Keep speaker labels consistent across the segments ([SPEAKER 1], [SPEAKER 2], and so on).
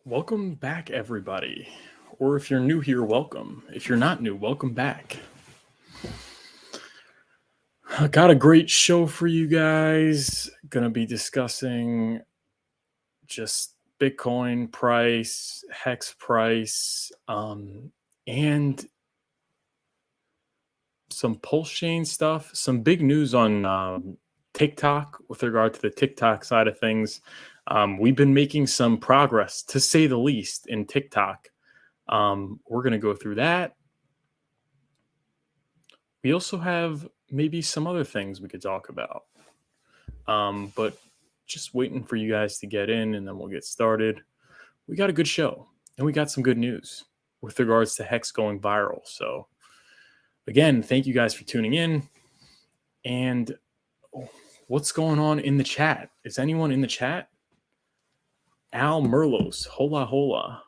[SPEAKER 1] Welcome back, everybody. Or if you're new here, welcome. If you're not new, welcome back. I got a great show for you guys. Gonna be discussing just Bitcoin price, Hex price, and some Pulsechain stuff. Some big news on TikTok with regard to the TikTok side of things. We've been making some progress, to say the least, in TikTok. We're going to go through that. We also have maybe some other things we could talk about. But just waiting for you guys to get in, and then we'll get started. We got a good show, and we got some good news with regards to Hex going viral. So, again, thank you guys for tuning in. And what's going on in the chat? Is anyone in the chat? Al Merlos, hola hola.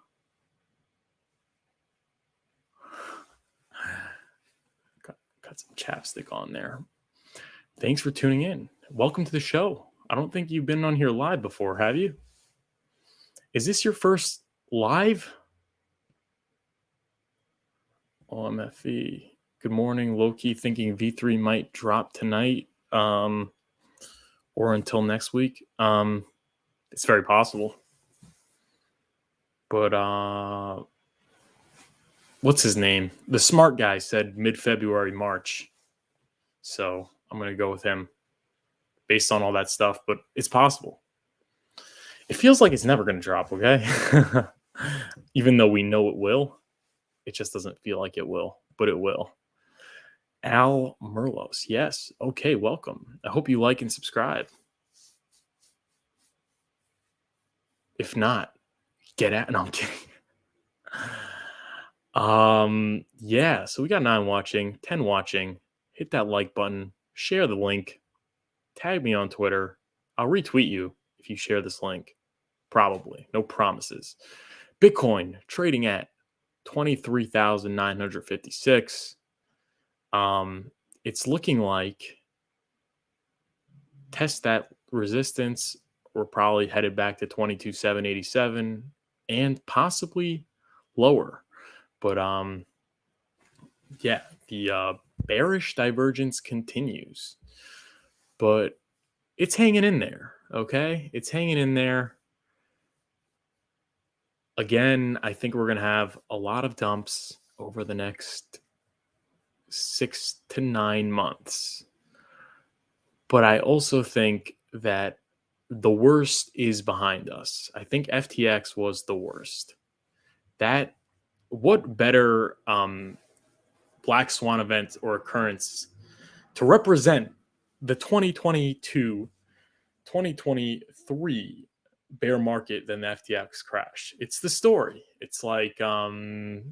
[SPEAKER 1] Got some chapstick on there. Thanks for tuning in. Welcome to the show. I don't think you've been on here live before, have you? Is this your first live? OMFE. Good morning, Loki. Thinking V3 might drop tonight or until next week. It's very possible. But what's his name? The smart guy said mid-February, March. So I'm going to go with him based on all that stuff, but it's possible. It feels like it's never going to drop, okay? Even though we know it will, it just doesn't feel like it will, but it will. Al Merlos, yes. Okay, welcome. I hope you like and subscribe. If not, get out. No, I'm kidding. Yeah, so we got 9 watching, 10 watching. Hit that like button, share the link, tag me on Twitter. I'll retweet you if you share this link. Probably. No promises. Bitcoin trading at 23,956. It's looking like test that resistance. We're probably headed back to 22,787 and possibly lower. But yeah, the bearish divergence continues. But it's hanging in there, okay? It's hanging in there. Again, I think we're going to have a lot of dumps over the next 6 to 9 months. But I also think that the worst is behind us. I think FTX was the worst. What better black swan event or occurrence to represent the 2022-2023 bear market than the FTX crash? It's the story. It's like the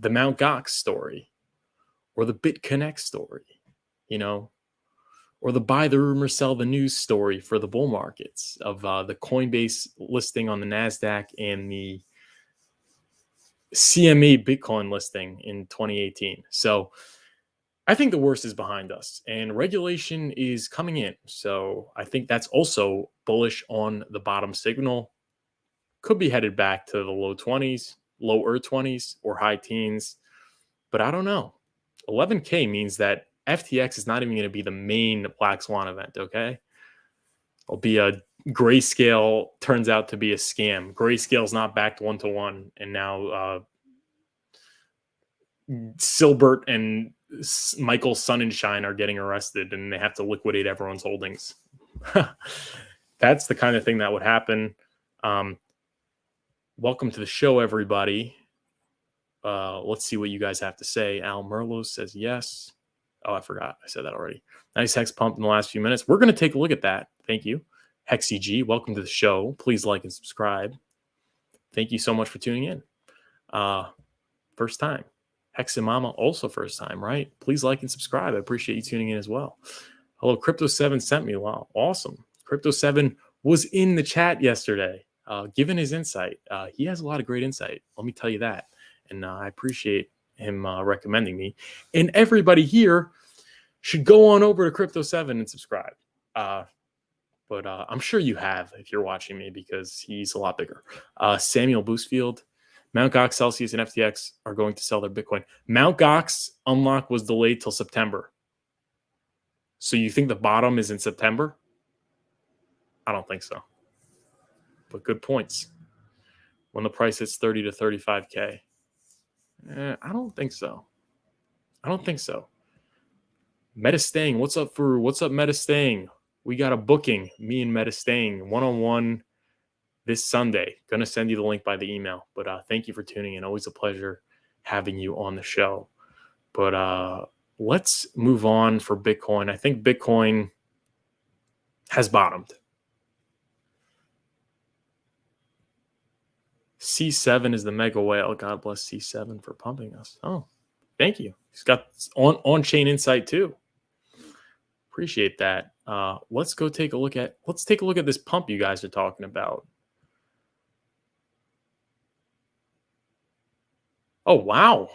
[SPEAKER 1] Mt. Gox story or the BitConnect story, or the buy the rumor, sell the news story for the bull markets of the Coinbase listing on the NASDAQ and the CME Bitcoin listing in 2018. So I think the worst is behind us and regulation is coming in. So I think that's also bullish on the bottom signal. Could be headed back to the lower 20s or high teens, but I don't know. 11K means that FTX is not even going to be the main black swan event, okay? It'll be a Grayscale turns out to be a scam. Grayscale's not backed 1-to-1, and now Silbert and Michael Sonnenschein are getting arrested, and they have to liquidate everyone's holdings. That's the kind of thing that would happen. Welcome to the show, everybody. Let's see what you guys have to say. Al Merlos says yes. Oh, I forgot. I said that already. Nice hex pump in the last few minutes. We're going to take a look at that. Thank you. HexEG, welcome to the show. Please like and subscribe. Thank you so much for tuning in. First time. Hexamama, also first time, right? Please like and subscribe. I appreciate you tuning in as well. Hello, Crypto7 sent me. Wow, awesome. Crypto7 was in the chat yesterday, giving his insight. He has a lot of great insight. Let me tell you that. And I appreciate him recommending me. And everybody here should go on over to Crypto7 and subscribe. but I'm sure you have if you're watching me because he's a lot bigger. Samuel Boostfield, Mt. Gox, Celsius, and FTX are going to sell their Bitcoin. Mt. Gox unlock was delayed till September. So you think the bottom is in September? I don't think so. But good points. When the price hits 30 to 35K. I don't think so. I don't think so. Metastang, what's up, Furu? What's up, Metastang? We got a booking, me and Metastang, one-on-one this Sunday. Gonna send you the link by the email. But thank you for tuning in. Always a pleasure having you on the show. But let's move on for Bitcoin. I think Bitcoin has bottomed. C7 is the mega whale. God bless C7 for pumping us. Oh, thank you. He's got on-chain insight too. Appreciate that. Let's take a look at this pump you guys are talking about. Oh, wow.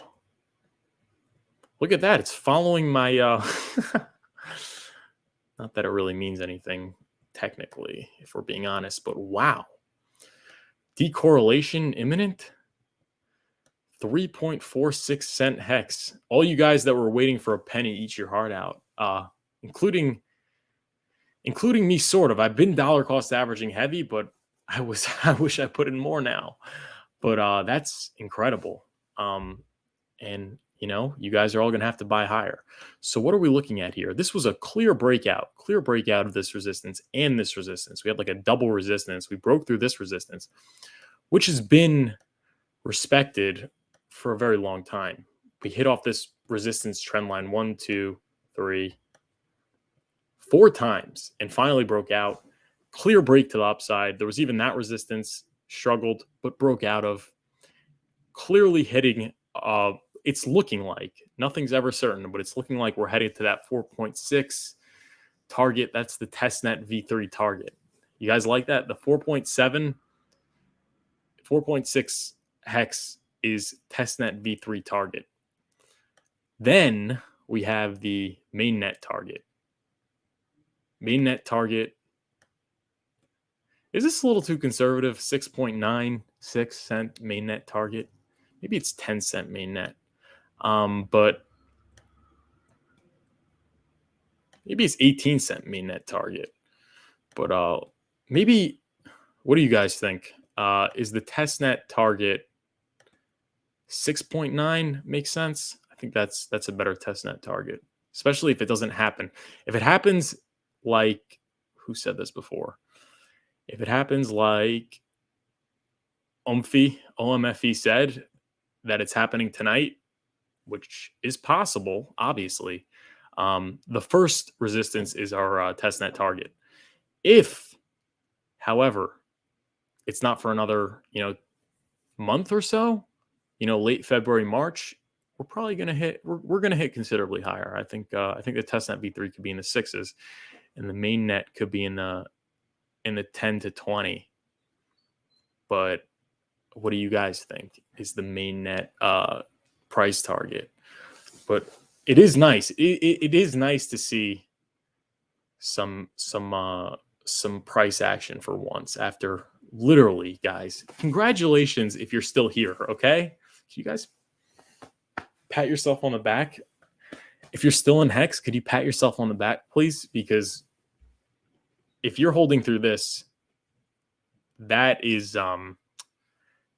[SPEAKER 1] Look at that. It's following my not that it really means anything technically, if we're being honest, but wow. Decorrelation imminent. 3.46 cent hex. All you guys that were waiting for a penny, eat your heart out. Including me, sort of. I've been dollar cost averaging heavy, but I wish I put in more now. But that's incredible. And you guys are all going to have to buy higher. So what are we looking at here? This was a clear breakout of this resistance and this resistance. We had like a double resistance. We broke through this resistance, which has been respected for a very long time. We hit off this resistance trend line 1, 2, 3, 4 times and finally broke out. Clear break to the upside. There was even that resistance, struggled, but broke out of. Clearly hitting, it's looking like, nothing's ever certain, but it's looking like we're headed to that 4.6 target. That's the testnet V3 target. You guys like that? The 4.6 hex is testnet V3 target. Then we have the mainnet target. Mainnet target. Is this a little too conservative? 6.96 cent mainnet target. Maybe it's 10 cent mainnet. But maybe it's 18 cent mainnet target. But maybe, what do you guys think? Is the testnet target 6.9 make sense? I think that's a better testnet target, especially if it doesn't happen. If it happens like, who said this before? If it happens like OMFE said that it's happening tonight, which is possible, obviously, the first resistance is our testnet target. If, however, it's not for another, month or so, late February, March, we're probably going to hit, we're going to hit considerably higher. I think the testnet V3 could be in the 6s and the mainnet could be in the 10 to 20. But what do you guys think is the mainnet price target? But it is nice. It is nice to see some price action for once after literally, guys. Congratulations if you're still here. Okay, can you guys pat yourself on the back? If you're still in Hex, could you pat yourself on the back, please? Because if you're holding through this, that is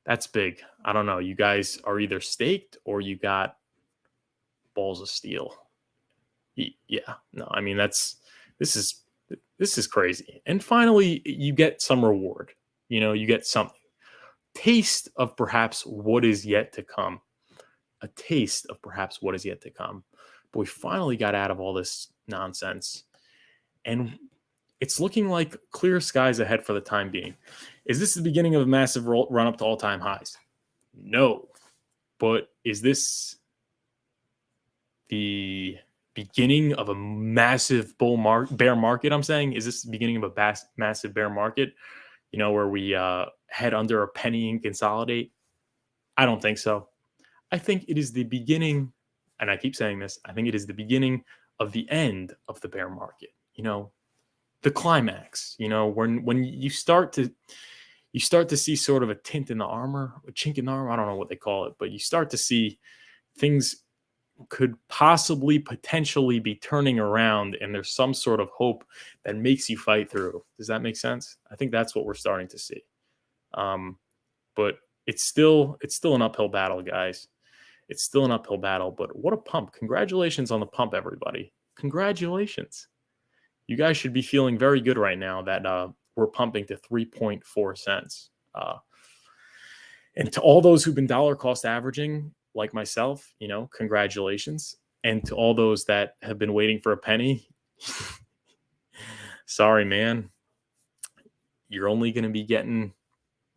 [SPEAKER 1] that's big. I don't know. You guys are either staked or you got balls of steel. Yeah. No, I mean, this is crazy. And finally, you get some reward. You get something. Taste of perhaps what is yet to come. A taste of perhaps what is yet to come. But we finally got out of all this nonsense. And it's looking like clear skies ahead for the time being. Is this the beginning of a massive run up to all-time highs? No. But is this the beginning of a massive bear market? I'm saying, is this the beginning of a massive bear market? Where we head under a penny and consolidate? I don't think so. I think it is the beginning, and I keep saying this, I think it is the beginning of the end of the bear market. the climax, when you start to see sort of a tint in the armor, a chink in the armor, I don't know what they call it, but you start to see things could possibly potentially be turning around, and there's some sort of hope that makes you fight through. Does that make sense? I think that's what we're starting to see. But it's still an uphill battle, guys. It's still an uphill battle, but what a pump. Congratulations on the pump, everybody. Congratulations. You guys should be feeling very good right now that we're pumping to 3.4 cents. And to all those who've been dollar cost averaging, like myself, congratulations. And to all those that have been waiting for a penny, sorry, man. You're only going to be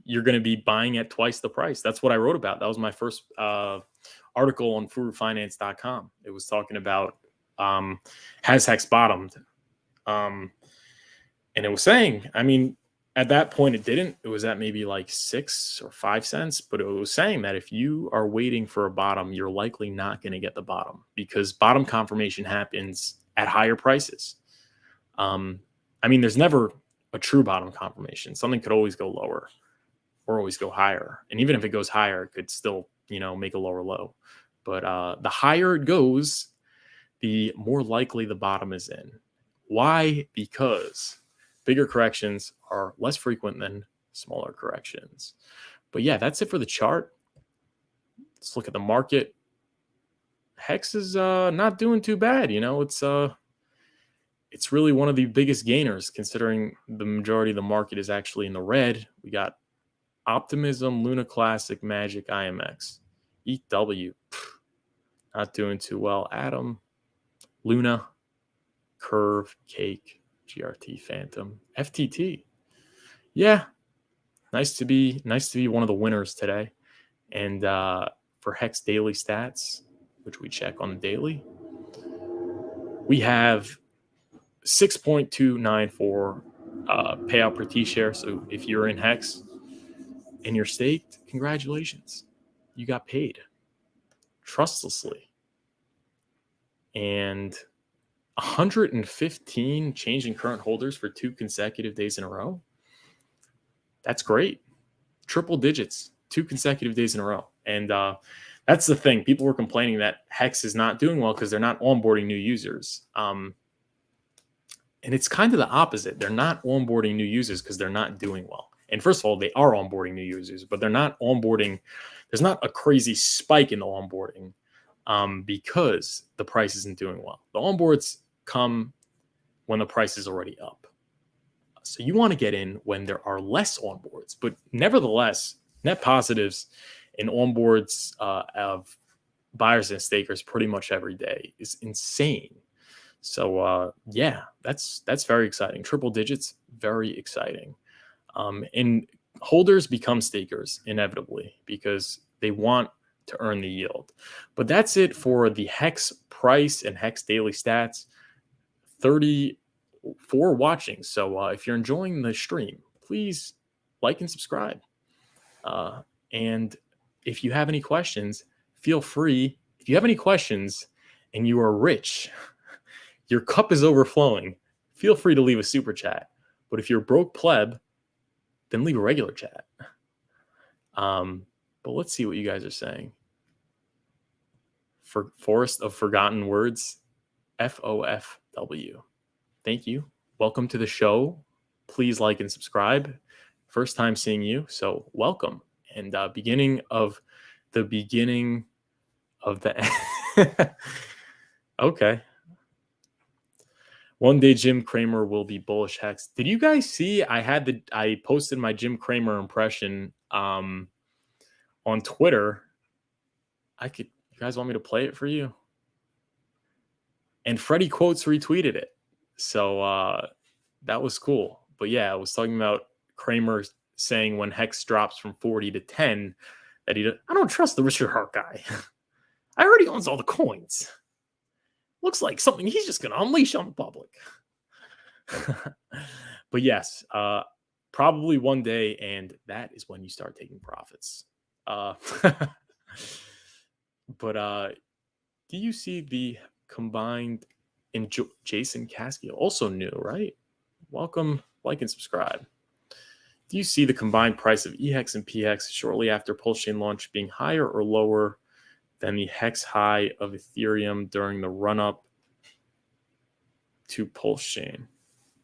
[SPEAKER 1] you're going to be buying at twice the price. That's what I wrote about. That was my first article on furufinance.com. It was talking about has Hex bottomed? And it was saying, at that point it didn't. It was at maybe like 6 or 5 cents, but it was saying that if you are waiting for a bottom, you're likely not going to get the bottom, because bottom confirmation happens at higher prices. There's never a true bottom confirmation. Something could always go lower or always go higher. And even if it goes higher, it could still, make a lower low. But the higher it goes, the more likely the bottom is in. Why? Because bigger corrections are less frequent than smaller corrections. But yeah, that's it for the chart. Let's look at the market. Hex is not doing too bad. It's really one of the biggest gainers, considering the majority of the market is actually in the red. We got Optimism, Luna Classic, Magic, IMX, EW, not doing too well. Atom, Luna, Curve, Cake, GRT, Phantom, FTT. Yeah, nice to be one of the winners today. And for Hex daily stats, which we check on the daily, we have 6.294 payout per T-share. So if you're in Hex and you're staked, congratulations, you got paid trustlessly. And 115 change in current holders for 2 consecutive days in a row. That's great. Triple digits, 2 consecutive days in a row. And that's the thing. People were complaining that Hex is not doing well because they're not onboarding new users. And it's kind of the opposite. They're not onboarding new users because they're not doing well. And first of all, they are onboarding new users, but they're not onboarding. There's not a crazy spike in the onboarding because the price isn't doing well. The onboards come when the price is already up. So you want to get in when there are less onboards, but nevertheless, net positives in onboards of buyers and stakers pretty much every day is insane. So yeah, that's very exciting. Triple digits, very exciting. And holders become stakers inevitably because they want to earn the yield. But that's it for the Hex price and Hex daily stats. 34 watching. So if you're enjoying the stream, please like and subscribe. And if you have any questions, feel free. If you have any questions and you are rich, your cup is overflowing, feel free to leave a super chat. But if you're broke pleb, then leave a regular chat. But let's see what you guys are saying. For Forest of Forgotten Words, FOFW. Thank you. Welcome to the show. Please like and subscribe. First time seeing you, so welcome. And beginning of the okay. One day Jim Cramer will be bullish Hex. Did you guys see I posted my Jim Cramer impression on Twitter. You guys want me to play it for you? And Freddie Quotes retweeted it. So that was cool. But yeah, I was talking about Cramer saying when Hex drops from 40 to 10 that I don't trust the Richard Hart guy. I heard he owns all the coins. Looks like something he's just going to unleash on the public. But yes, probably one day, and that is when you start taking profits. But do you see the combined in Jason Caskey? Also new, right? welcome, like, and subscribe. Do you see the combined price of EHEX and PHEX shortly after Pulsechain launch being higher or lower than the Hex high of Ethereum during the run-up to Pulsechain?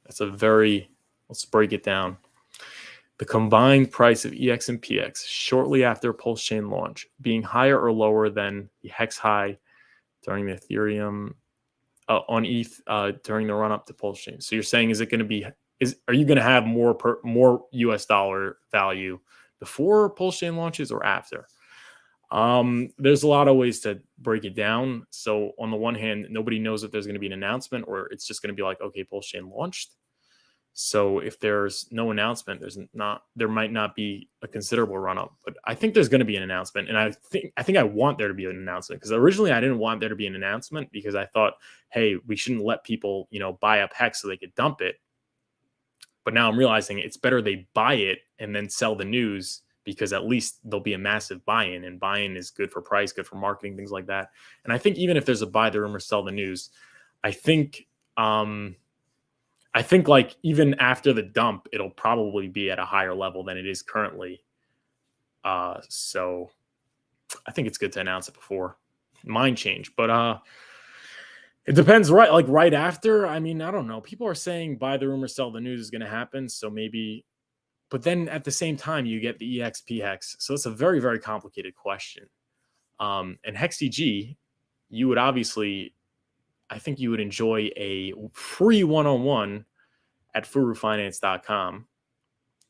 [SPEAKER 1] Let's break it down. The combined price of EX and PX shortly after Pulsechain launch being higher or lower than the Hex high during the Ethereum on ETH during the run-up to Pulsechain. So you're saying, are you going to have more US dollar value before Pulsechain launches or after? There's a lot of ways to break it down. So on the one hand, nobody knows if there's going to be an announcement, or it's just going to be like, okay, Pulsechain launched. So if there's no announcement, there might not be a considerable run up, but I think there's going to be an announcement. And I think I want there to be an announcement, because originally I didn't want there to be an announcement, because I thought, hey, we shouldn't let people, buy up Hex so they could dump it. But now I'm realizing it's better they buy it and then sell the news, because at least there'll be a massive buy-in, and buy-in is good for price, good for marketing, things like that. And I think even if there's a buy the rumor, sell the news, I think like even after the dump, it'll probably be at a higher level than it is currently. So I think it's good to announce it before mind change, but it depends, right? Like right after, I mean, I don't know. People are saying buy the rumor, sell the news is going to happen. So maybe, but then at the same time, you get the EXP Hex. So it's a very, very complicated question. And HexDG, you would obviously, I think you would enjoy a free one-on-one at furufinance.com.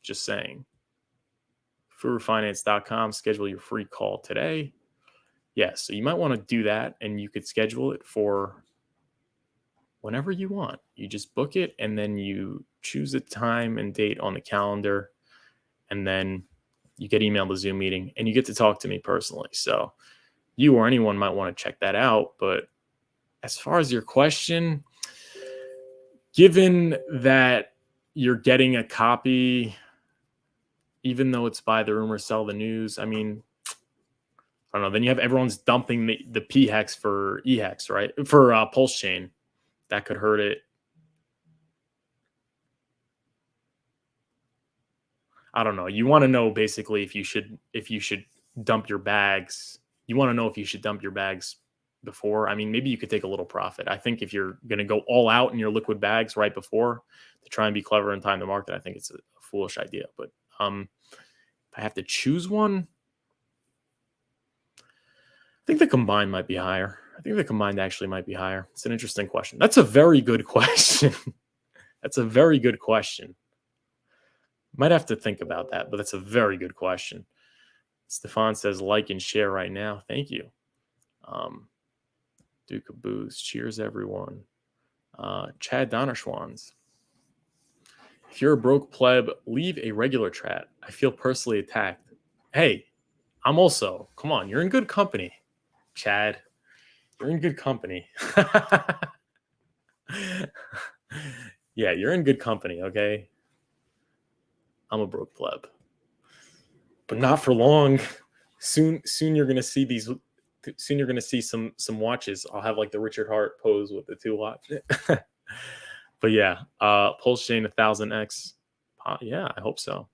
[SPEAKER 1] Just saying. furufinance.com, schedule your free call today. Yeah, so you might want to do that, and you could schedule it for whenever you want. You just book it, and then you choose a time and date on the calendar, and then you get emailed a Zoom meeting, and you get to talk to me personally. So you or anyone might want to check that out. But as far as your question, given that you're getting a copy, even though it's buy the rumor, sell the news, I mean, I don't know. Then you have everyone's dumping the PHEX for EHEX, right? For Pulsechain. That could hurt it. I don't know. You want to know basically if you should dump your bags. You want to know if you should dump your bags before. I mean, maybe you could take a little profit. I think if you're going to go all out in your liquid bags right before to try and be clever and time the market, I think it's a foolish idea. But if I have to choose one, I think the combined might be higher. I think the combined actually might be higher. It's an interesting question. That's a very good question. That's a very good question. Might have to think about that, but that's a very good question. Stefan says like and share right now. Thank you. Duke of Booze. Cheers, everyone. Chad Donnerschwans. If you're a broke pleb, leave a regular chat. I feel personally attacked. Hey, I'm also. Come on, you're in good company, Chad. You're in good company. Yeah, you're in good company, okay? I'm a broke pleb. But not for long. Soon you're gonna see these. Soon you're gonna see some watches. I'll have like the Richard Hart pose with the two watches. But yeah, Pulsechain 1000X. Yeah, I hope so.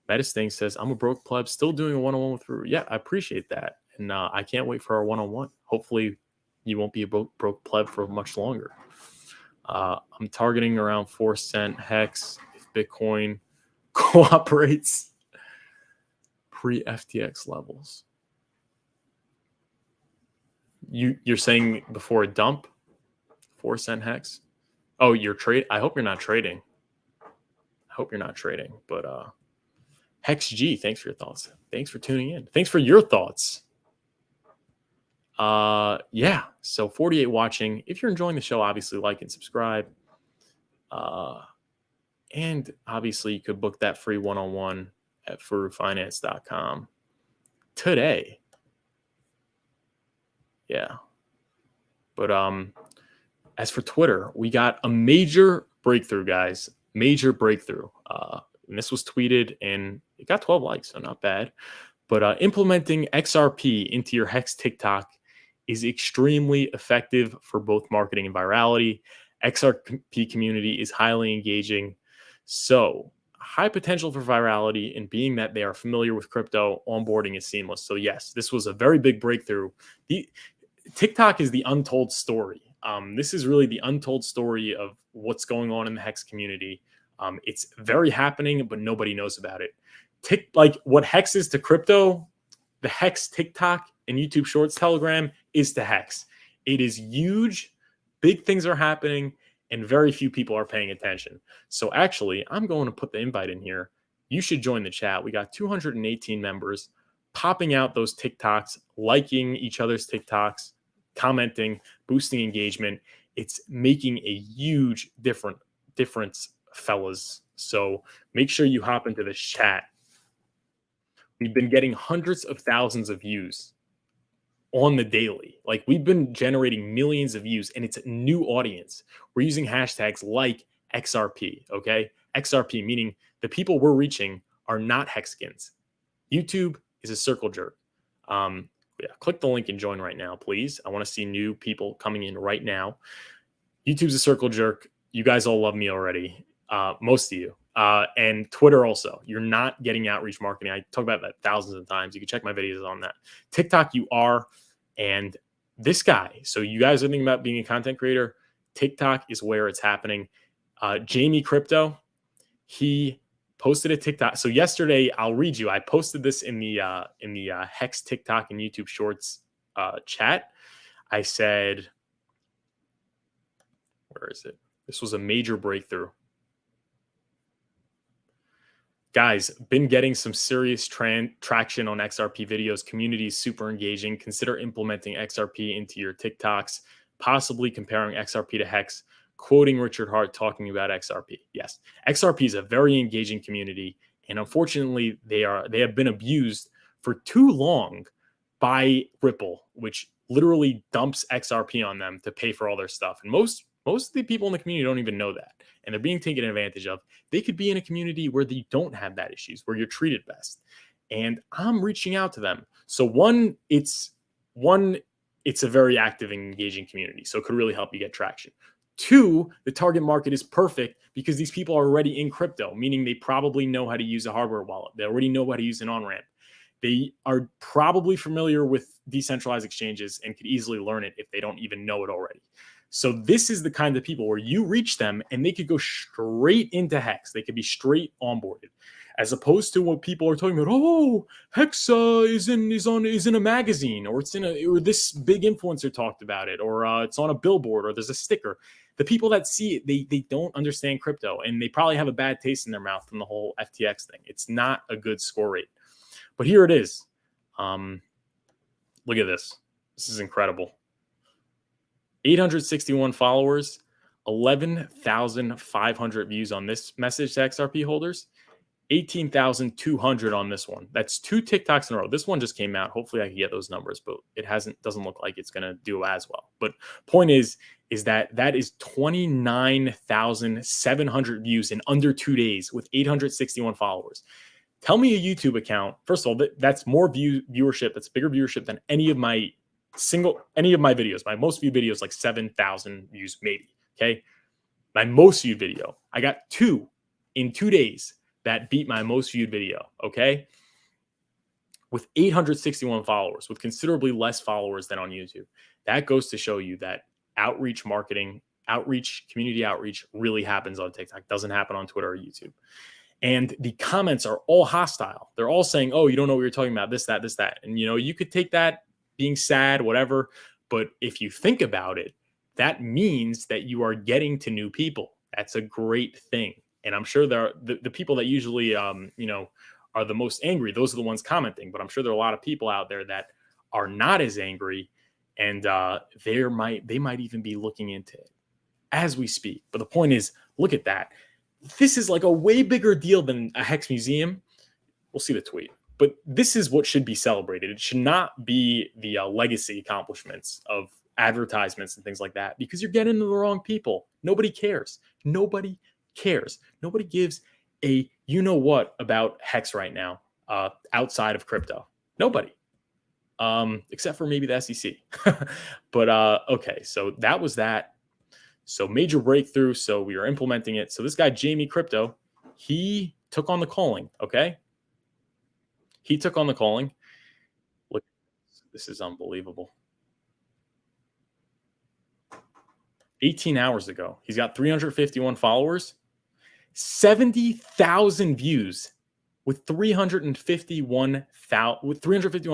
[SPEAKER 1] Metasting says, I'm a broke pleb, still doing a one-on-one with Furu. Yeah, I appreciate that. And I can't wait for our one-on-one. Hopefully you won't be a broke pleb for much longer. I'm targeting around 4-cent Hex if Bitcoin cooperates pre-FTX levels. You're saying before a dump, 4-cent Hex? Oh, you're trade. I hope you're not trading. But Hex G, thanks for your thoughts. Thanks for tuning in. Thanks for your thoughts. Yeah. So 48 watching. If you're enjoying the show, obviously like and subscribe. And obviously you could book that free one-on-one at furufinance.com today. Yeah. But as for Twitter, we got a major breakthrough, guys. Major breakthrough. And this was tweeted and it got 12 likes, so not bad. But implementing XRP into your Hex TikTok is extremely effective for both marketing and virality. XRP community is highly engaging. So high potential for virality, and being that they are familiar with crypto, onboarding is seamless. So yes, this was a very big breakthrough. The TikTok is the untold story. This is really the untold story of what's going on in the Hex community. It's very happening, but nobody knows about it. Like what Hex is to crypto, the Hex TikTok and YouTube Shorts Telegram is to Hex. It is huge. Big things are happening, and very few people are paying attention. So actually, I'm going to put the invite in here. You should join the chat. We got 218 members popping out those TikToks, liking each other's TikToks, commenting, boosting engagement. It's making a huge difference, fellas. So make sure you hop into this chat. We've been getting hundreds of thousands of views on the daily. Like we've been generating millions of views, and it's a new audience. We're using hashtags like XRP, okay? XRP, meaning the people we're reaching are not Hexkins. YouTube is a circle jerk. Yeah, click the link and join right now, please. I want to see new people coming in right now. YouTube's a circle jerk. You guys all love me already. Most of you. And Twitter also. You're not getting outreach marketing. I talk about that thousands of times. You can check my videos on that. TikTok, you are. And this guy, so you guys are thinking about being a content creator, TikTok is where it's happening. Jamie Crypto, he posted a TikTok. So yesterday, I'll read you. I posted this in the Hex TikTok and YouTube Shorts chat. I said, where is it? This was a major breakthrough. Guys, been getting some serious traction on XRP videos. Community is super engaging. Consider implementing XRP into your TikToks, possibly comparing XRP to Hex, quoting Richard Hart talking about XRP. Yes, XRP is a very engaging community, and unfortunately, they have been abused for too long by Ripple, which literally dumps XRP on them to pay for all their stuff. And most of the people in the community don't even know that, and they're being taken advantage of. They could be in a community where they don't have that issues, where you're treated best. And I'm reaching out to them. So it's a very active and engaging community, so it could really help you get traction. Two, the target market is perfect because these people are already in crypto, meaning they probably know how to use a hardware wallet. They already know how to use an on-ramp. They are probably familiar with decentralized exchanges and could easily learn it if they don't even know it already. So this is the kind of people where you reach them and they could go straight into Hex. They could be straight onboarded, as opposed to what people are talking about. Oh, Hex is in a magazine, or or this big influencer talked about it, or it's on a billboard, or there's a sticker. The people that see it, they don't understand crypto, and they probably have a bad taste in their mouth from the whole FTX thing. It's not a good score rate. But here it is. Look at this. This is incredible. 861 followers, 11,500 views on this message to XRP holders, 18,200 on this one. That's 2 TikToks in a row. This one just came out. Hopefully I can get those numbers, but it doesn't look like it's going to do as well. But point is that is 29,700 views in under 2 days with 861 followers. Tell me a YouTube account. First of all, that's more viewership. That's bigger viewership than any of my videos. My most viewed video is like 7,000 views, maybe. Okay. My most viewed video, I got 2 in 2 days that beat my most viewed video. Okay. With 861 followers, with considerably less followers than on YouTube. That goes to show you that outreach marketing, community outreach really happens on TikTok. Doesn't happen on Twitter or YouTube. And the comments are all hostile. They're all saying, oh, you don't know what you're talking about, this, that, this, that. And, you could take that being sad, whatever. But if you think about it, that means that you are getting to new people. That's a great thing. And I'm sure there are the people that usually, are the most angry. Those are the ones commenting. But I'm sure there are a lot of people out there that are not as angry. And they might even be looking into it as we speak. But the point is, look at that. This is like a way bigger deal than a Hex museum. We'll see the tweet. But this is what should be celebrated. It should not be the legacy accomplishments of advertisements and things like that, because you're getting to the wrong people. Nobody cares. Nobody cares. Nobody gives a you-know-what about Hex right now outside of crypto. Nobody. Except for maybe the SEC. But okay, so that was that. So major breakthrough. So we are implementing it. So this guy, Jamie Crypto, He took on the calling. Okay. He took on the calling. Look, this is unbelievable. 18 hours ago, he's got 351 followers, 70,000 views with 351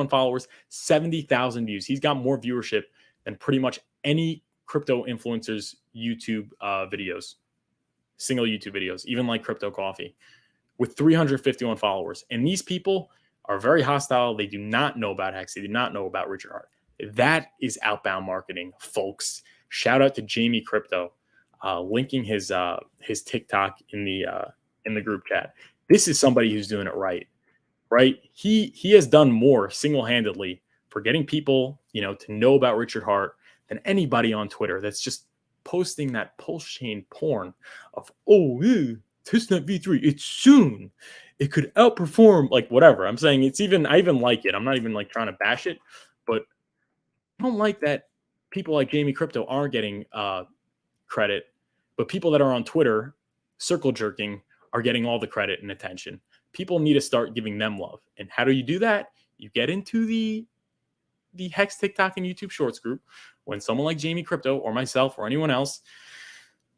[SPEAKER 1] followers, 70,000 views. He's got more viewership than pretty much any crypto influencers YouTube videos, single YouTube videos, even like Crypto Coffee, with 351 followers. And these people are very hostile. They do not know about Hex. They do not know about Richard Hart. That is outbound marketing, folks. Shout out to Jamie Crypto, linking his TikTok in the group chat. This is somebody who's doing it right. He has done more single-handedly for getting people, to know about Richard Hart than anybody on Twitter that's just posting that Pulsechain porn of, testnet V3, it's soon. It could outperform, like, whatever. I'm saying I even like it. I'm not even like trying to bash it, but I don't like that people like Jamie Crypto aren't getting credit, but people that are on Twitter circle jerking are getting all the credit and attention. People need to start giving them love. And how do you do that? You get into the Hex TikTok and YouTube Shorts group. When someone like Jamie Crypto or myself or anyone else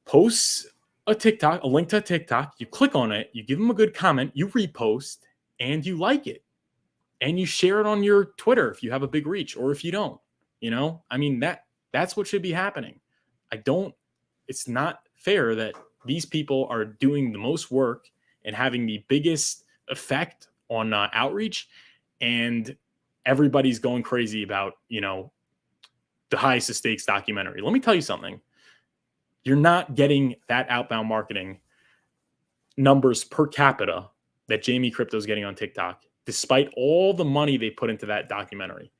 [SPEAKER 1] posts a link to a TikTok, you click on it, you give them a good comment, you repost, and you like it. And you share it on your Twitter if you have a big reach, or if you don't. That's what should be happening. It's not fair that these people are doing the most work and having the biggest effect on outreach, and everybody's going crazy about, the highest of stakes documentary. Let me tell you something. You're not getting that outbound marketing numbers per capita that Jamie Crypto is getting on TikTok, despite all the money they put into that documentary.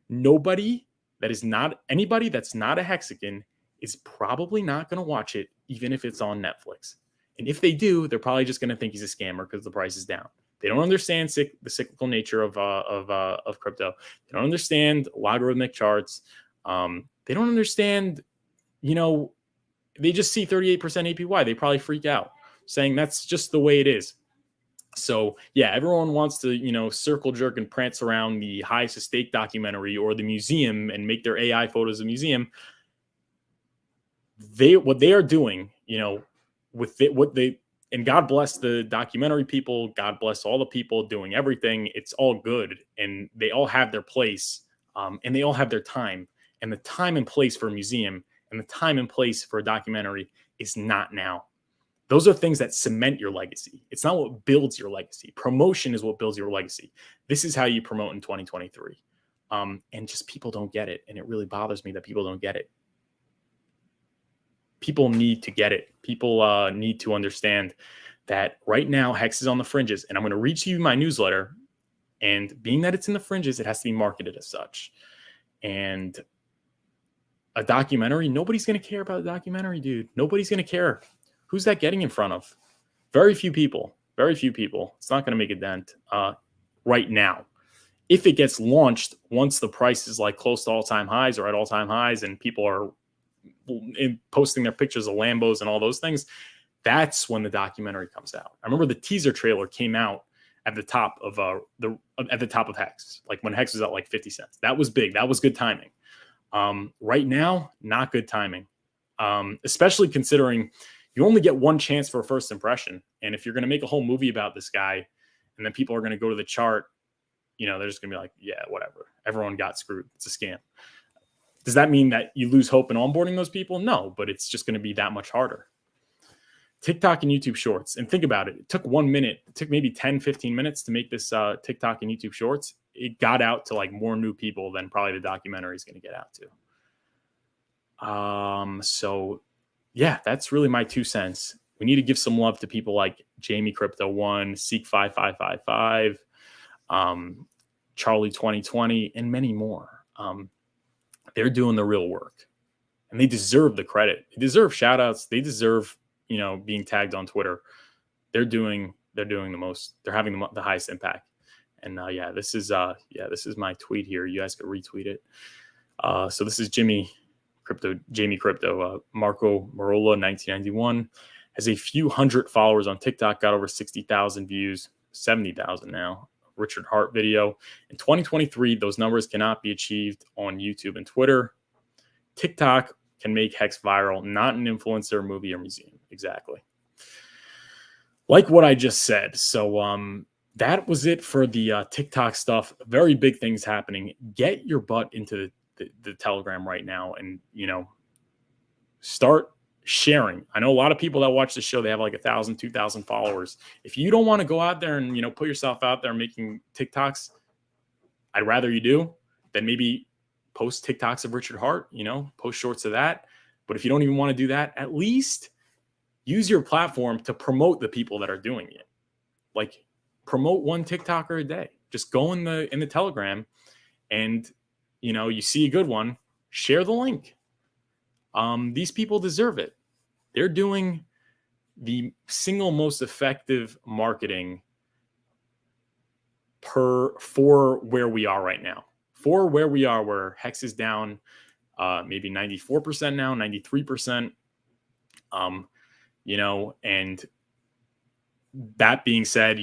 [SPEAKER 1] Anybody that's not a Hexican is probably not going to watch it, even if it's on Netflix. And if they do, they're probably just going to think he's a scammer because the price is down. They don't understand the cyclical nature of crypto. They don't understand logarithmic charts. They don't understand, they just see 38% APY. They probably freak out, saying that's just the way it is. So yeah, everyone wants to, circle jerk and prance around the highest of stake documentary or the museum and make their AI photos of the museum. What they are doing, and God bless the documentary people, God bless all the people doing everything. It's all good, and they all have their place, and they all have their time. And the time and place for a museum and the time and place for a documentary is not now. Those are things that cement your legacy. It's not what builds your legacy. Promotion is what builds your legacy. This is how you promote in 2023. And just people don't get it. And it really bothers me that people don't get it. People need to get it. People need to understand that right now Hex is on the fringes. And I'm going to read to you my newsletter. And being that it's in the fringes, it has to be marketed as such. And a documentary, nobody's going to care about a documentary, dude. Nobody's going to care. Who's that getting in front of? Very few people. It's not going to make a dent right now. If it gets launched, once the price is like close to all-time highs or at all-time highs and people are posting their pictures of Lambos and all those things, that's when the documentary comes out. I remember the teaser trailer came out at the top of Hex, like when Hex was at like 50 cents. That was big. That was good timing. Right now, not good timing, especially considering you only get one chance for a first impression. And if you're going to make a whole movie about this guy and then people are going to go to the chart, they're just going to be like, yeah, whatever. Everyone got screwed. It's a scam. Does that mean that you lose hope in onboarding those people? No, but it's just going to be that much harder. TikTok and YouTube Shorts. And think about it. It took 1 minute. It took maybe 10, 15 minutes to make this TikTok and YouTube Shorts. It got out to like more new people than probably the documentary is going to get out to. So yeah, that's really my 2 cents. We need to give some love to people like Jamie Crypto 1, Seek 5555, Charlie 2020, and many more. They're doing the real work, and they deserve the credit. They deserve shout outs. They deserve, being tagged on Twitter. They're doing the most. They're having the highest impact. And this is my tweet here. You guys could retweet it. So this is Jamie Crypto, Marco Marola, 1991. has a few hundred followers on TikTok, got over 60,000 views, 70,000 now. Richard Hart video. In 2023, those numbers cannot be achieved on YouTube and Twitter. TikTok can make Hex viral, not an influencer, movie, or museum. Exactly. Like what I just said. So that was it for the TikTok stuff. Very big things happening. Get your butt into the Telegram right now and, start sharing. I know a lot of people that watch the show, they have like 1,000, 2,000 followers. If you don't want to go out there and, put yourself out there making TikToks, I'd rather you do than maybe post TikToks of Richard Hart, post shorts of that. But if you don't even want to do that, at least use your platform to promote the people that are doing it. Like promote one TikToker a day. Just go in the Telegram and, you see a good one, share the link. These people deserve it. They're doing the single most effective marketing for where we are right now. For where we are, where Hex is down maybe 94% now, 93%. And that being said,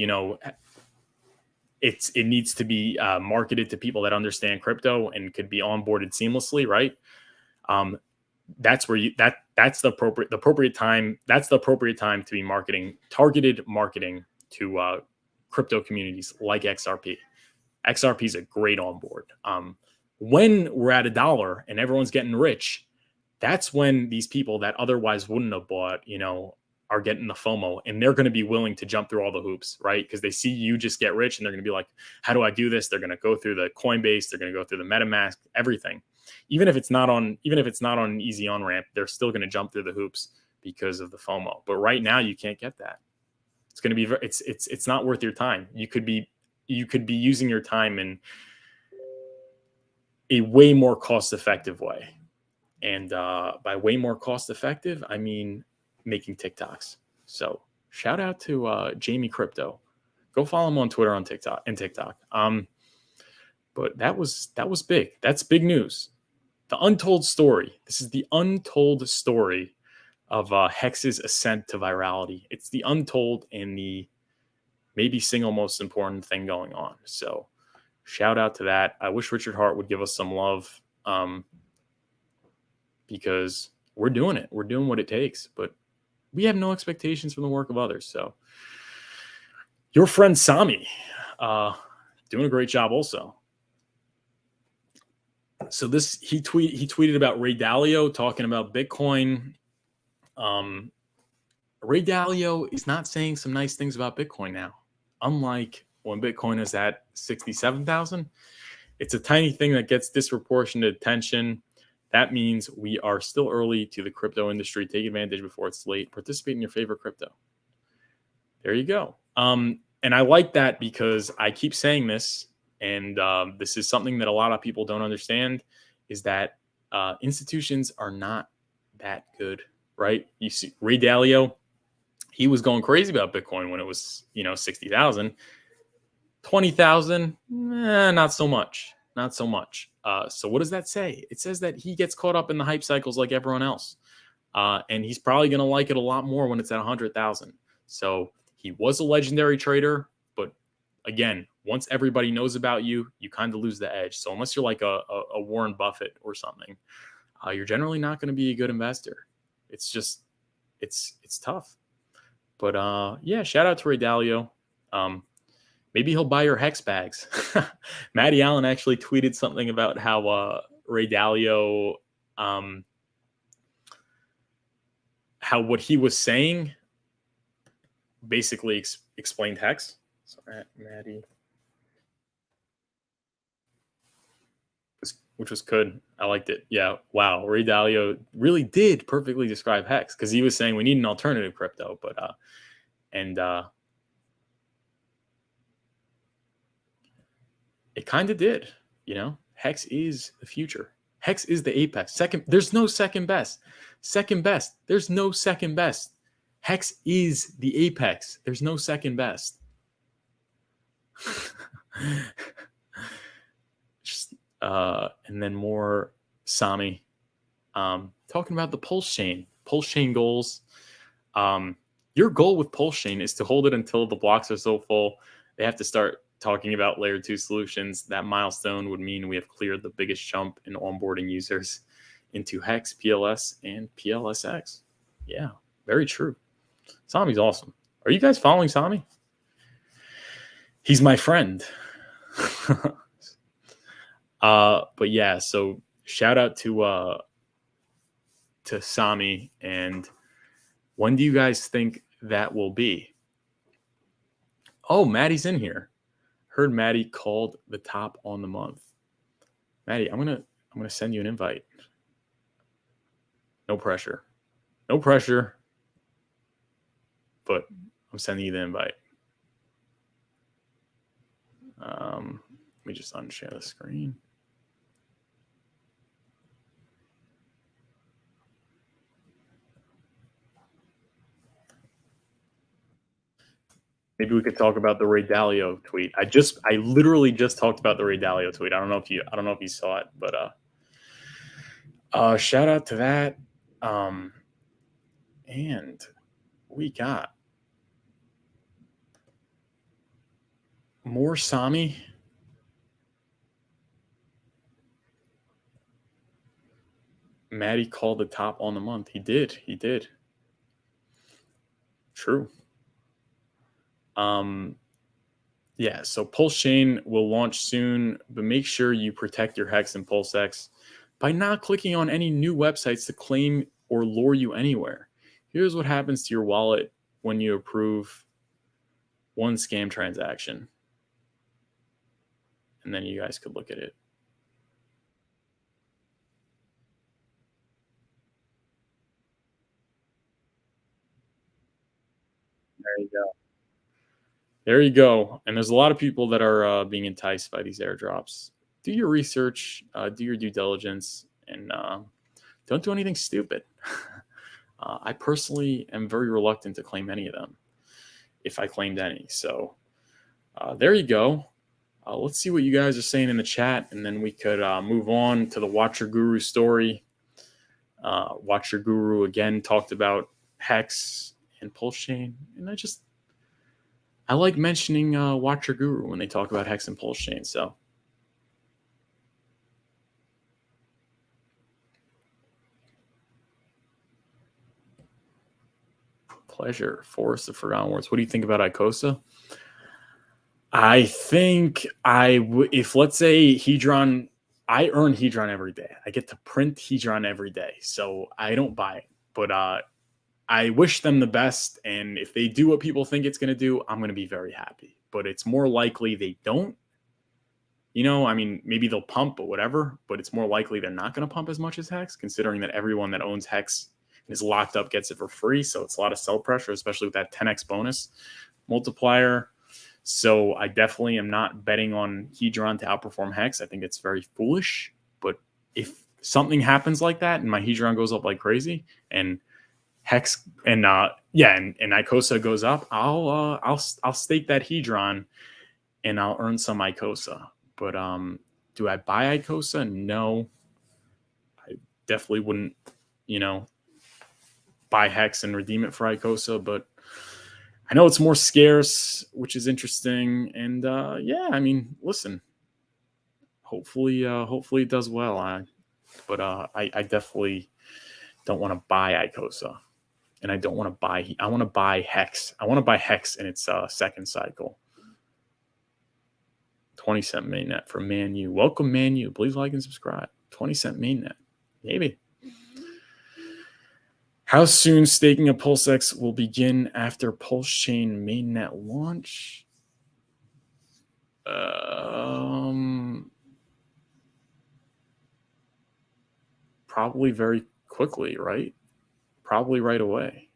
[SPEAKER 1] it needs to be marketed to people that understand crypto and could be onboarded seamlessly, right? That's where that's the appropriate time. That's the appropriate time to be marketing, targeted marketing to crypto communities like XRP. XRP is a great onboard. When we're at $1 and everyone's getting rich, that's when these people that otherwise wouldn't have bought, are getting the FOMO, and they're going to be willing to jump through all the hoops, right? Because they see you just get rich and they're going to be like, how do I do this? They're going to go through the Coinbase, they're going to go through the MetaMask, everything. Even if it's not on an easy on ramp, they're still going to jump through the hoops because of the FOMO. But right now you can't get that. It's going to be it's not worth your time. You could be using your time in a way more cost-effective way. And by way more cost-effective, I mean making TikToks. So shout out to Jamie Crypto. Go follow him on Twitter, on TikTok. But that was big. That's big news. The untold story. This is the untold story of Hex's ascent to virality. It's the untold and the maybe single most important thing going on. So shout out to that. I wish Richard Hart would give us some love because we're doing it. We're doing what it takes, but we have no expectations from the work of others. So your friend Sami doing a great job also. So he tweeted about Ray Dalio talking about Bitcoin. Ray Dalio is not saying some nice things about Bitcoin now. Unlike when Bitcoin is at 67,000, it's a tiny thing that gets disproportionate attention. That means we are still early to the crypto industry. Take advantage before it's late. Participate in your favorite crypto. There you go. And I like that because I keep saying this, and this is something that a lot of people don't understand, is that institutions are not that good, right? You see Ray Dalio, he was going crazy about Bitcoin when it was, 60,000. 20,000, not so much. Not so much. So what does that say? It says that he gets caught up in the hype cycles like everyone else. And he's probably going to like it a lot more when it's at 100,000. So he was a legendary trader. But again, once everybody knows about you, you kind of lose the edge. So unless you're like a Warren Buffett or something, you're generally not going to be a good investor. It's just, it's tough. But yeah, shout out to Ray Dalio. Maybe he'll buy your Hex bags. Matty Allen actually tweeted something about how Ray Dalio, how what he was saying basically explained Hex. So Matty, which was good. I liked it. Yeah, wow. Ray Dalio really did perfectly describe Hex because he was saying we need an alternative crypto, but it kind of did, Hex is the future. Hex is the apex. There's no second best. There's no second best. Hex is the apex. There's no second best. And then more Sami talking about the Pulsechain goals. Your goal with Pulsechain is to hold it until the blocks are so full. They have to start talking about layer 2 solutions. That milestone would mean we have cleared the biggest jump in onboarding users into Hex, PLS, and PLSX. Yeah, very true. Sami's awesome. Are you guys following Sami? He's my friend. But yeah, so shout out to Sami. And when do you guys think that will be? Oh, Maddie's in here. Heard Maddie called the top on the month. Maddie, I'm gonna send you an invite. No pressure. No pressure. But I'm sending you the invite. Let me just unshare the screen. Maybe we could talk about the Ray Dalio tweet. I literally just talked about the Ray Dalio tweet. I don't know if you saw it, but shout out to that. And we got more Sami. Maddie called the top on the month. He did. True. Yeah, so Pulsechain will launch soon, but make sure you protect your Hex and PulseX by not clicking on any new websites to claim or lure you anywhere. Here's what happens to your wallet when you approve one scam transaction. And then you guys could look at it. There you go. There you go. And there's a lot of people that are being enticed by these airdrops. Do your research, do your due diligence, and don't do anything stupid. I personally am very reluctant to claim any of them, if I claimed any. So there you go. Let's see what you guys are saying in the chat, and then we could move on to the Watcher Guru story. Watcher Guru again talked about Hex and Pulsechain, and I like mentioning Watcher Guru when they talk about Hex and Pulsechain. So pleasure. Forest of Forgotten Words. What do you think about Icosa? I think if let's say Hedron, I earn Hedron every day. I get to print Hedron every day, so I don't buy it. But I wish them the best, and if they do what people think it's going to do, I'm going to be very happy. But it's more likely they don't. I mean, maybe they'll pump or whatever, but it's more likely they're not going to pump as much as Hex, considering that everyone that owns Hex and is locked up gets it for free. So it's a lot of sell pressure, especially with that 10x bonus multiplier. So I definitely am not betting on Hedron to outperform Hex. I think it's very foolish. But if something happens like that and my Hedron goes up like crazy and Hex and Icosa goes up, I'll stake that Hedron and I'll earn some Icosa. But do I buy Icosa? No. I definitely wouldn't, buy Hex and redeem it for Icosa, but I know it's more scarce, which is interesting. And yeah, I mean, listen, hopefully it does well. But I definitely don't want to buy Icosa, and I don't want to buy. I want to buy Hex. I want to buy Hex in its second cycle. 20-cent mainnet for Manu. Welcome, Manu. Please like and subscribe. 20-cent mainnet. Maybe. How soon staking a PulseX will begin after Pulsechain mainnet launch? Probably very quickly, right? Probably right away.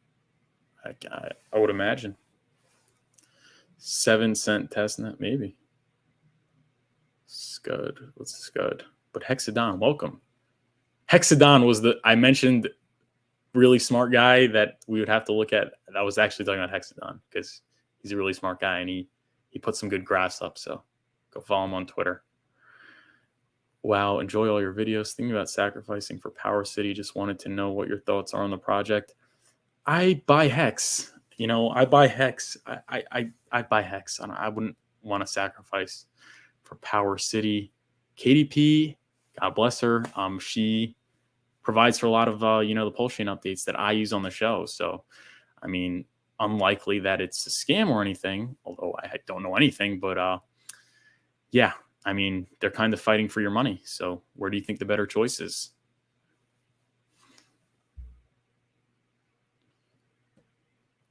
[SPEAKER 1] I would imagine. 7-cent testnet, maybe. Scud. What's Scud? But Hexadon, welcome. Hexadon was I mentioned really smart guy that we would have to look at. I was actually talking about Hexadon because he's a really smart guy and he put some good graphs up. So go follow him on Twitter. Wow, enjoy all your videos. Thinking about sacrificing for Power City. Just wanted to know what your thoughts are on the project. I buy Hex. I buy Hex. I buy Hex, and I wouldn't want to sacrifice for Power City. KDP, God bless her. She provides for a lot of the Pulsechain updates that I use on the show. So, I mean, unlikely that it's a scam or anything, although I don't know anything. But yeah, I mean, they're kind of fighting for your money. So, where do you think the better choice is?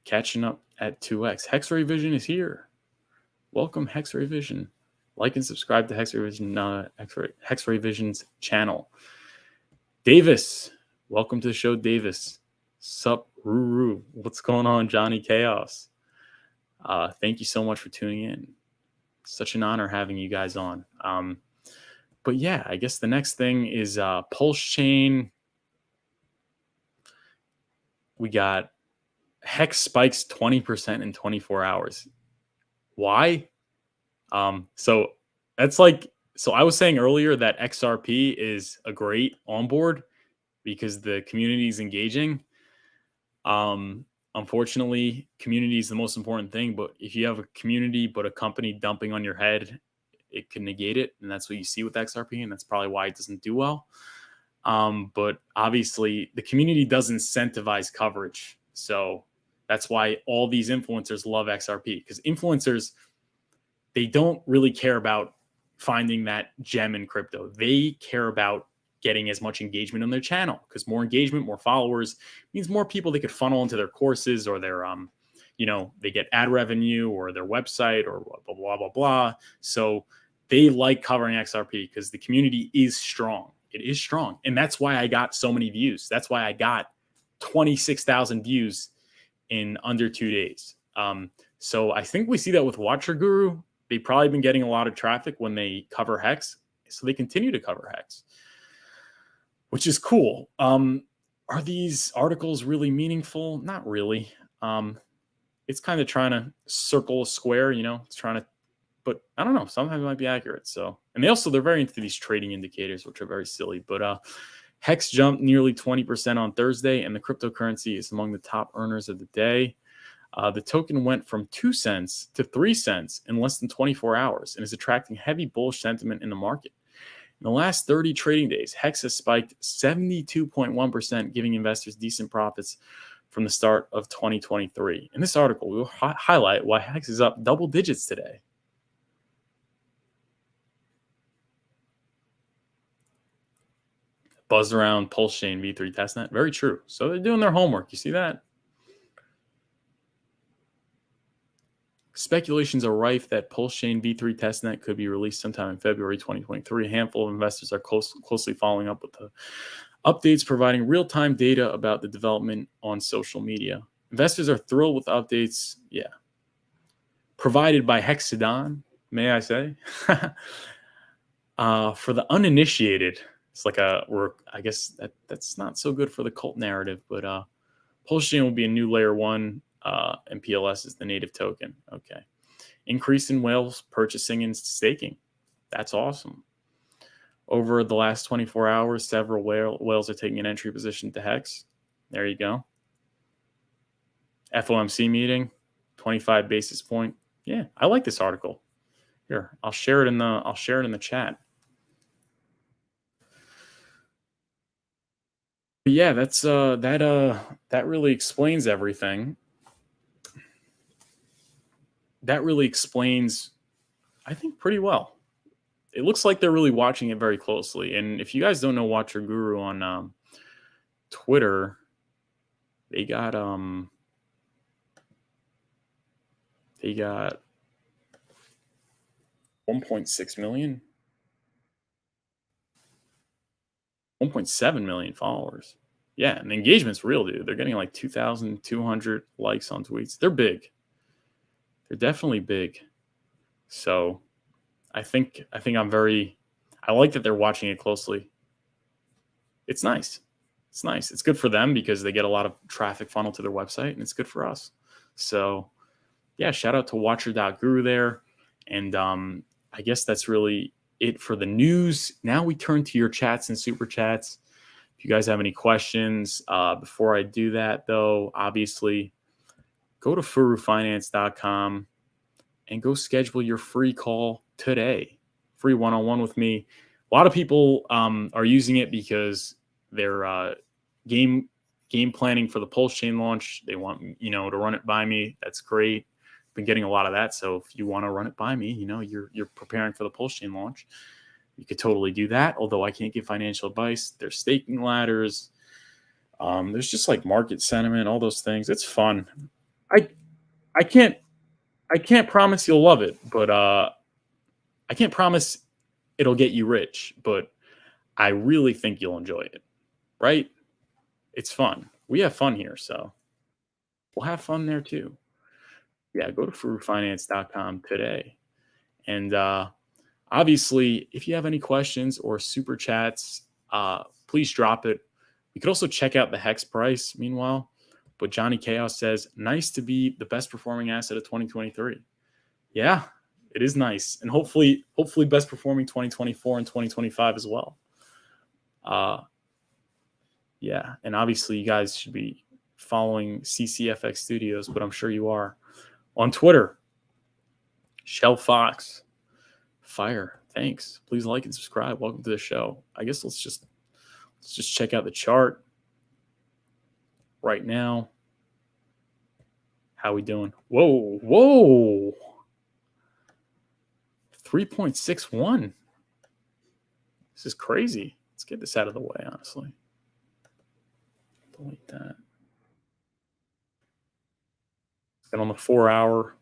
[SPEAKER 1] Catching up at 2x. Hex-Ray Vision is here. Welcome, Hex-Ray Vision. Like and subscribe to Hex-Ray Vision, Hex-Ray Vision's channel. Davis, welcome to the show, Davis. Sup, Ruru. What's going on, Johnny Chaos? Thank you so much for tuning in. Such an honor having you guys on. But yeah, I guess the next thing is Pulsechain. We got Hex spikes 20% in 24 hours. Why? So that's like, so I was saying earlier that XRP is a great onboard because the community is engaging. Unfortunately, community is the most important thing, but if you have a community but a company dumping on your head, it can negate it, and that's what you see with XRP, and that's probably why it doesn't do well. But obviously, the community does incentivize coverage, so that's why all these influencers love XRP, because influencers, they don't really care about finding that gem in crypto. They care about getting as much engagement on their channel, because more engagement, more followers means more people they could funnel into their courses or their, they get ad revenue or their website or blah, blah, blah, blah. So they like covering XRP because the community is strong. It is strong. And that's why I got so many views. That's why I got 26,000 views in under 2 days. So I think we see that with Watcher Guru. They've probably been getting a lot of traffic when they cover Hex. So they continue to cover Hex, which is cool. Are these articles really meaningful? Not really. It's kind of trying to circle a square, it's trying to, but I don't know. Sometimes it might be accurate. So, and they're very into these trading indicators, which are very silly. But Hex jumped nearly 20% on Thursday, and the cryptocurrency is among the top earners of the day. The token went from 2 cents to 3 cents in less than 24 hours and is attracting heavy bullish sentiment in the market. In the last 30 trading days, Hex has spiked 72.1%, giving investors decent profits from the start of 2023. In this article, we will highlight why Hex is up double digits today. Buzzed around Pulsechain V3 testnet. Very true. So they're doing their homework. You see that? Speculations are rife that Pulsechain V3 testnet could be released sometime in February 2023. A handful of investors are closely following up with the updates, providing real-time data about the development on social media. Investors are thrilled with updates, provided by Hexadon, may I say. For the uninitiated, it's like I guess that's not so good for the cult narrative, but Pulsechain will be a new layer 1. And PLS is the native token. Okay. Increase in whales purchasing and staking. That's awesome. Over the last 24 hours, several whales are taking an entry position to Hex. There you go. FOMC meeting, 25 basis point. Yeah, I like this article. Here, I'll share it in the chat. But yeah, that's that really explains everything. That really explains, I think, pretty well. It looks like they're really watching it very closely. And if you guys don't know Watcher Guru on Twitter, they got 1.6 million, 1.7 million followers. Yeah, and the engagement's real, dude. They're getting like 2,200 likes on tweets. They're big. They're definitely big. So I think I like that they're watching it closely. It's nice. It's nice. It's good for them because they get a lot of traffic funnel to their website, and it's good for us. So yeah, shout out to watcher.guru there. And I guess that's really it for the news. Now we turn to your chats and super chats. If you guys have any questions, before I do that though, obviously, go go to furufinance.com and go schedule your free call today. Free one-on-one with me. A lot of people are using it because they're game planning for the Pulsechain launch. They want to run it by me. That's great. Been getting a lot of that. So if you want to run it by me, you're preparing for the Pulsechain launch, you could totally do that. Although I can't give financial advice. There's staking ladders. There's just like market sentiment, all those things. It's fun. I can't promise you'll love it, but I can't promise it'll get you rich, but I really think you'll enjoy it, right? It's fun. We have fun here, so we'll have fun there too. Yeah, go to furufinance.com today. And obviously, if you have any questions or super chats, please drop it. You could also check out the Hex price meanwhile. But Johnny Chaos says, nice to be the best performing asset of 2023. Yeah, it is nice. And hopefully best performing 2024 and 2025 as well. Yeah, and obviously you guys should be following CCFX Studios, but I'm sure you are. On Twitter, Shell Fox, Fire, thanks. Please like and subscribe. Welcome to the show. I guess let's just check out the chart right now. How we doing? Whoa. 3.61. This is crazy. Let's get this out of the way, honestly. Delete that. And on the 4 hour,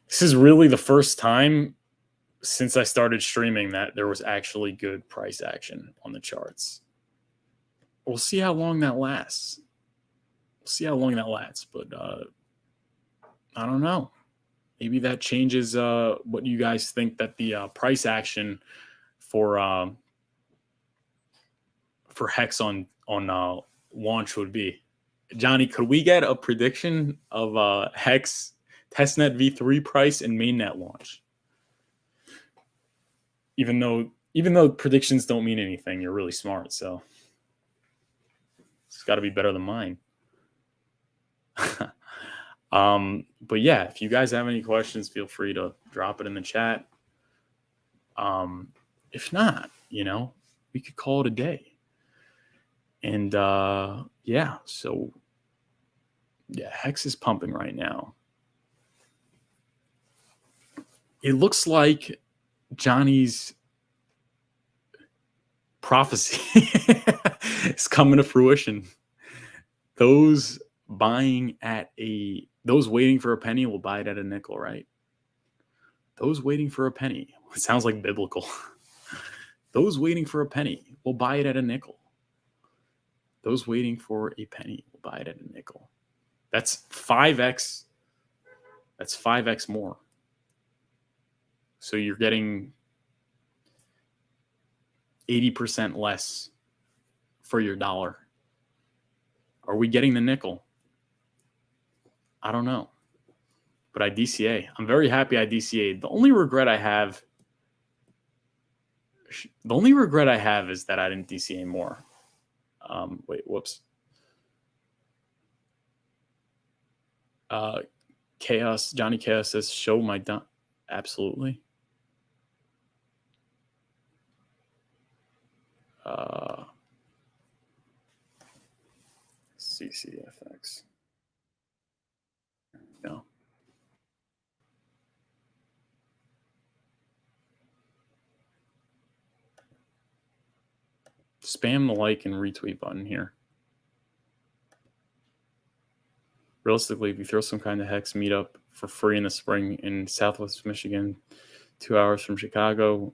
[SPEAKER 1] this is really the first time since I started streaming that there was actually good price action on the charts. We'll see how long that lasts. But I don't know. Maybe that changes what you guys think that the price action for Hex on launch would be. Johnny, could we get a prediction of Hex testnet v3 price and mainnet launch? Even though predictions don't mean anything, you're really smart, so it's got to be better than mine. But yeah, if you guys have any questions, feel free to drop it in the chat. If not, we could call it a day. And yeah, so yeah, Hex is pumping right now. It looks like Johnny's prophecy is coming to fruition. Those waiting for a penny will buy it at a nickel, right? Those waiting for a penny. It sounds like biblical. Those waiting for a penny will buy it at a nickel. Those waiting for a penny will buy it at a nickel. That's 5x. That's 5x more. So you're getting 80% less for your dollar. Are we getting the nickel? I don't know. But I DCA. I'm very happy I DCA'd. The only regret I have is that I didn't DCA more. Wait, whoops. Johnny Chaos says, show my done. Absolutely. CCFX. No. Spam the like and retweet button here. Realistically, if you throw some kind of Hex meetup for free in the spring in Southwest Michigan, 2 hours from Chicago,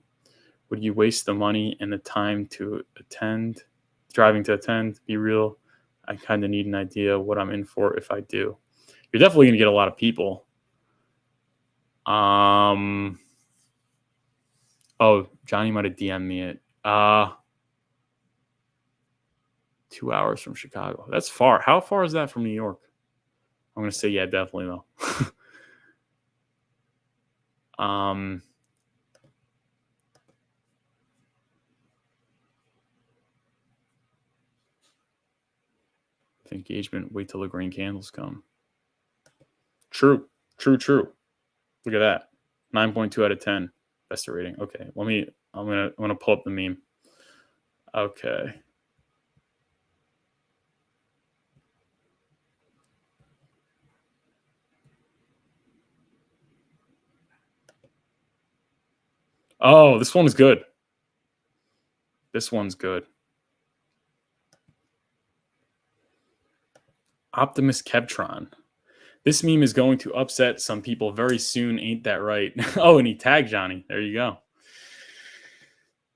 [SPEAKER 1] would you waste the money and the time to attend, driving to attend? Be real. I kind of need an idea what I'm in for if I do. You're definitely going to get a lot of people. Oh, Johnny might have DM'd me it. 2 hours from Chicago. That's far. How far is that from New York? I'm going to say, yeah, definitely though. I think engagement. Wait till the green candles come. True. Look at that. 9.2 out of 10. Investor rating. Okay. I'm gonna pull up the meme. Okay. Oh, this one is good. This one's good. Optimus Kebtron. This meme is going to upset some people very soon. Ain't that right? Oh, and he tagged Johnny. There you go.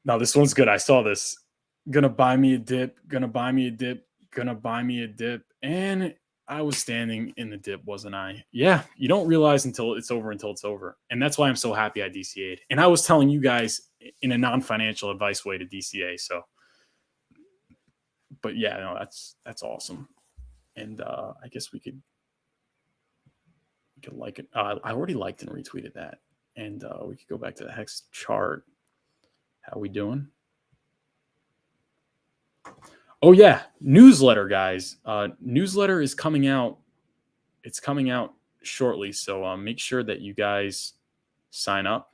[SPEAKER 1] No, this one's good. I saw this. Gonna buy me a dip. And I was standing in the dip, wasn't I? Yeah, you don't realize until it's over. And that's why I'm so happy I DCA'd. And I was telling you guys in a non-financial advice way to DCA. So, but yeah, no, that's awesome. And I guess we could like it. I already liked and retweeted that. And we could go back to the Hex chart. How we doing? Oh yeah, newsletter, guys. Newsletter is coming out. It's coming out shortly, so make sure that you guys sign up.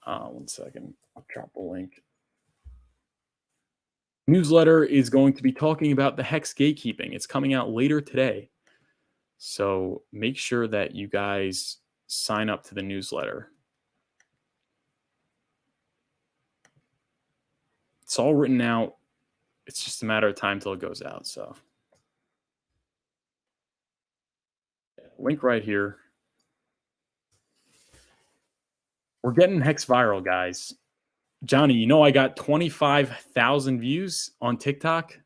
[SPEAKER 1] 1 second, I'll drop a link. Newsletter is going to be talking about the Hex gatekeeping. It's coming out later today, so make sure that you guys sign up to the newsletter. It's all written out. It's just a matter of time till it goes out. So link right here. We're getting Hex viral, guys. Johnny, you know I got 25,000 views on TikTok.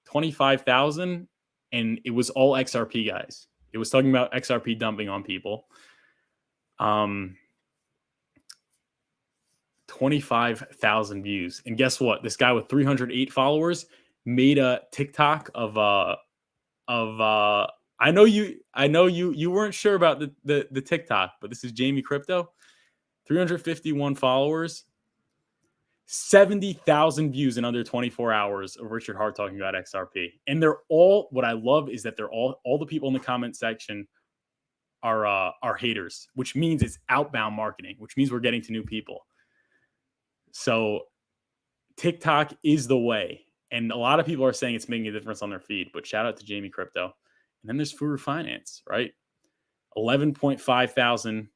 [SPEAKER 1] 25,000, and it was all XRP guys. It was talking about XRP dumping on people. 25,000 views. And guess what? This guy with 308 followers made a TikTok of I know you weren't sure about the TikTok, but this is Jamie Crypto. 351 followers, 70,000 views in under 24 hours of Richard Hart talking about XRP. And they're all, what I love is that they're all the people in the comment section are haters, which means it's outbound marketing, which means we're getting to new people. So TikTok is the way. And a lot of people are saying it's making a difference on their feed, but shout out to Jamie Crypto. And then there's Furu Finance, right? 11.5 thousand,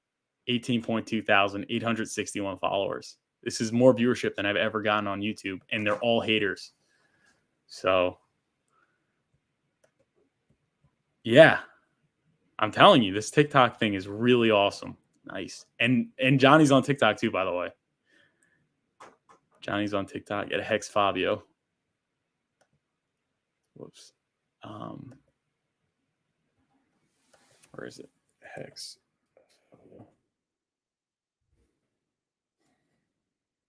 [SPEAKER 1] 18.2 thousand, 861 followers. This is more viewership than I've ever gotten on YouTube, and they're all haters. So, yeah, I'm telling you, this TikTok thing is really awesome. Nice. And Johnny's on TikTok too, by the way. Johnny's on TikTok at Hex Fabio. Whoops. Where is it? Hex.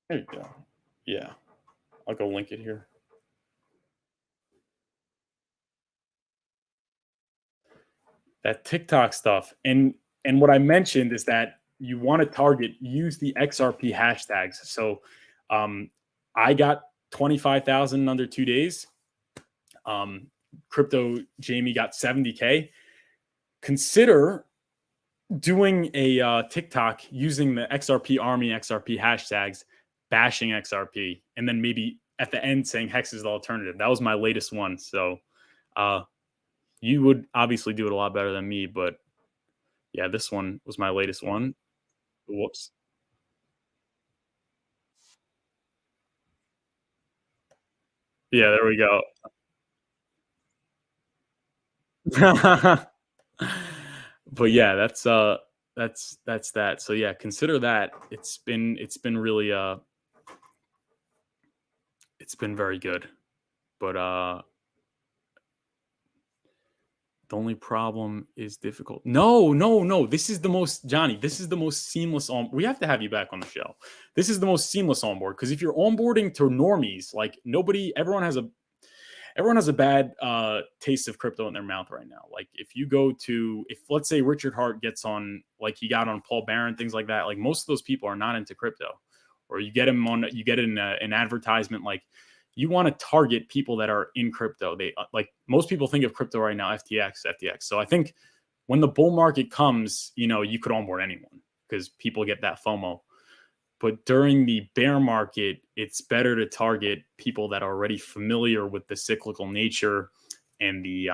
[SPEAKER 1] There you go. Yeah. I'll go link it here. That TikTok stuff. And what I mentioned is that you want to use the XRP hashtags. So I got 25,000 in under 2 days. Crypto Jamie got 70K. Consider doing a TikTok using the XRP army, XRP hashtags, bashing XRP, and then maybe at the end saying Hex is the alternative. That was my latest one. So you would obviously do it a lot better than me, but yeah, this one was my latest one. Whoops. Yeah, there we go. But yeah, that's that. So yeah, consider that. It's been really it's been very good. But the only problem is difficult. No. This is the most, Johnny, this is the most seamless we have to have you back on the show. This is the most seamless onboard, because if you're onboarding to normies, like everyone has a bad taste of crypto in their mouth right now. Like if let's say Richard Hart gets on, like he got on Paul Barron, things like that, like most of those people are not into crypto. Or you get him on, you get in an advertisement like you want to target people that are in crypto. They like most people think of crypto right now, FTX. So I think when the bull market comes, you could onboard anyone because people get that FOMO. But during the bear market, it's better to target people that are already familiar with the cyclical nature and the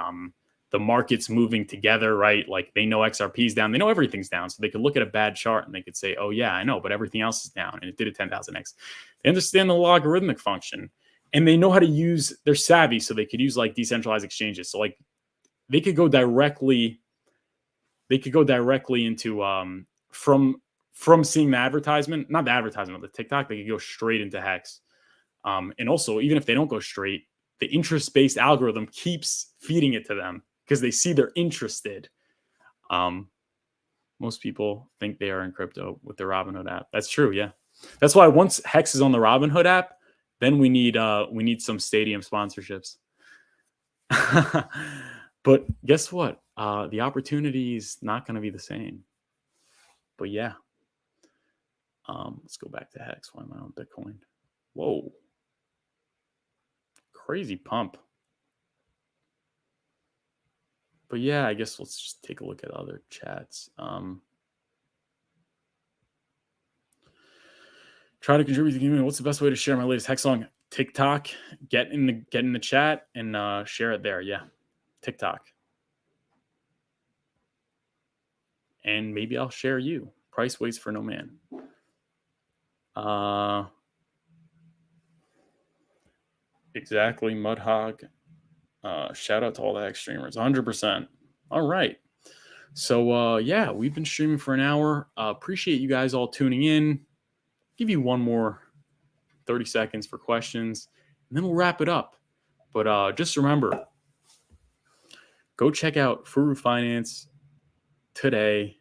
[SPEAKER 1] market's moving together, right? Like they know XRP is down, they know everything's down, so they could look at a bad chart and they could say, "Oh yeah, I know, but everything else is down," and it did a 10,000x. They understand the logarithmic function, and they know how to use. They're savvy, so they could use like decentralized exchanges. So like they could go directly. They could go directly into from seeing the advertisement, not the advertisement, the TikTok. They could go straight into Hex. And also, even if they don't go straight, the interest-based algorithm keeps feeding it to them because they see they're interested. Most people think they are in crypto with the Robinhood app. That's true, yeah. That's why once Hex is on the Robinhood app, then we need some stadium sponsorships. But guess what? The opportunity is not going to be the same. But yeah, let's go back to Hex. Why am I on Bitcoin? Whoa. Crazy pump. But yeah, I guess let's just take a look at other chats. Try to contribute to the community. What's the best way to share my latest Hex song? TikTok. Get in the chat and share it there. Yeah, TikTok. And maybe I'll share you. Price waits for no man. Exactly, Mudhog. Shout out to all the Hex streamers. 100%. All right. So yeah, we've been streaming for an hour. Appreciate you guys all tuning in. Give you one more 30 seconds for questions, and then we'll wrap it up. But just remember, go check out Furu Finance today.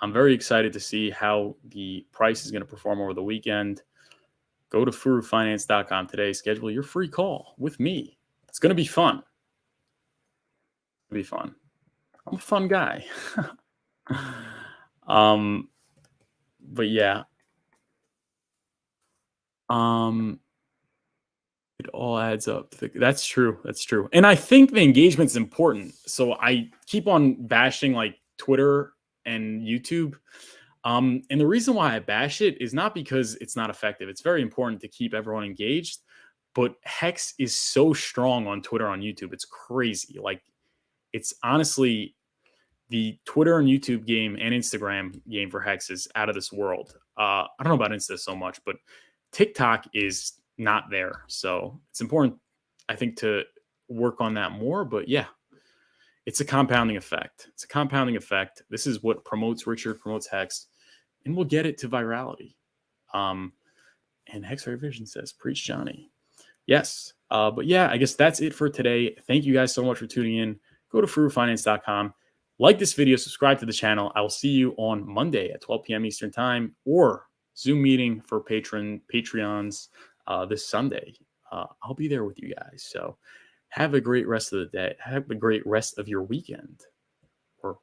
[SPEAKER 1] I'm very excited to see how the price is going to perform over the weekend. Go to furufinance.com today. Schedule your free call with me. It's going to be fun. It'll be fun. I'm a fun guy. But yeah. It all adds up. That's true. That's true. And I think the engagement's important. So I keep on bashing like Twitter and YouTube. And the reason why I bash it is not because it's not effective. It's very important to keep everyone engaged. But Hex is so strong on Twitter, on YouTube. It's crazy. Like, it's honestly the Twitter and YouTube game and Instagram game for Hex is out of this world. I don't know about Insta so much, but TikTok is not there. So it's important, I think, to work on that more. But yeah, it's a compounding effect. It's a compounding effect. This is what promotes Richard, promotes Hex, and we'll get it to virality. And Hex Vision says, preach Johnny. Yes. But yeah, I guess that's it for today. Thank you guys so much for tuning in. Go to furufinance.com. Like this video, subscribe to the channel. I will see you on Monday at 12 p.m. Eastern time, or Zoom meeting for Patreons this Sunday. I'll be there with you guys. So have a great rest of the day. Have a great rest of your weekend.